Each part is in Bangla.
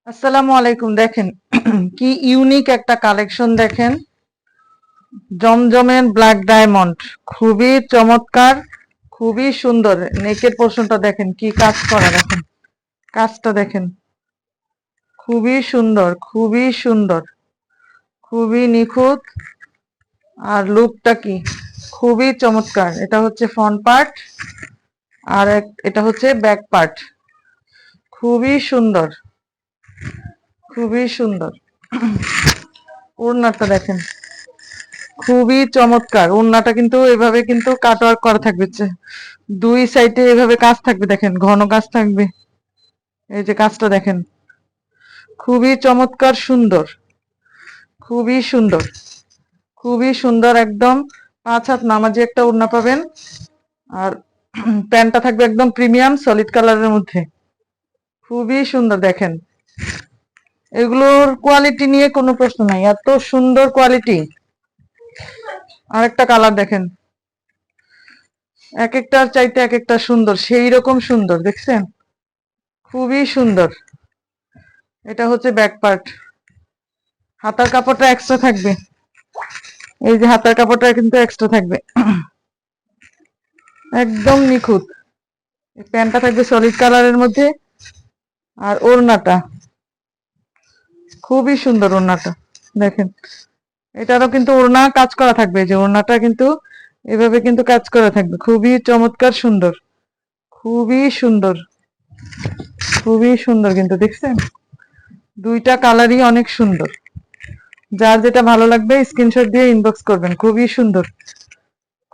আসসালামু আলাইকুম। দেখেন কি ইউনিক একটা কালেকশন। দেখেন জমজমের ব্ল্যাক ডায়মন্ড, খুবই চমৎকার, খুবই সুন্দর। নেকের পোর্শনটা দেখেন কি কাজ করা, দেখেন কাজটা দেখেন, খুবই সুন্দর, খুবই সুন্দর, খুবই নিখুঁত। আর লুকটা কি খুবই চমৎকার। এটা হচ্ছে ফ্রন্ট পার্ট, আর এটা হচ্ছে ব্যাক পার্ট। খুবই সুন্দর, খুবই সুন্দর। ওড়নাটা দেখেন খুবই চমৎকার। ওড়নাটা কিন্তু এভাবে কিন্তু কাটওয়ার্ক করা থাকবে, দুই সাইডে এভাবে কাজ থাকবে, দেখেন ঘন কাজ থাকবে। এই যে কাজটা দেখেন, খুবই চমৎকার, সুন্দর, খুবই সুন্দর, খুবই সুন্দর। একদম 5 হাত নামাজি একটা ওড়না পাবেন। আর প্যান্টটা থাকবে একদম প্রিমিয়াম সলিড কালারের মধ্যে, খুবই সুন্দর। দেখেন এগুলোর কোয়ালিটি নিয়ে কোনো প্রশ্ন নাই, এত সুন্দর কোয়ালিটি। আরেকটা কালার দেখেন, এক একটার চাইতে এক একটা সুন্দর, সেই রকম সুন্দর, দেখছেন খুবই সুন্দর। এটা হচ্ছে ব্যাক পার্ট। হাতার কাপড়টা এক্সট্রা থাকবে, এই যে হাতার কাপড়টা কিন্তু এক্সট্রা থাকবে, একদম নিখুঁত। প্যান্টটা থাকবে সলিড কালারের মধ্যে। আর ওড়নাটা খুবই সুন্দর, ওড়নাটা দেখেন। এটারও কিন্তু ওড়না কাজ করা থাকবে, যে ওড়নাটা কিন্তু এভাবে কিন্তু কাজ করা থাকবে, খুবই চমৎকার, সুন্দর, খুবই সুন্দর, খুবই সুন্দর। কিন্তু দেখছেন দুইটা কালারই অনেক সুন্দর। যার যেটা ভালো লাগবে স্ক্রিনশট দিয়ে ইনবক্স করবেন। খুবই সুন্দর,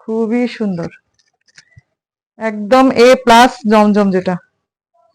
খুবই সুন্দর, একদম A+ জমজম যেটা।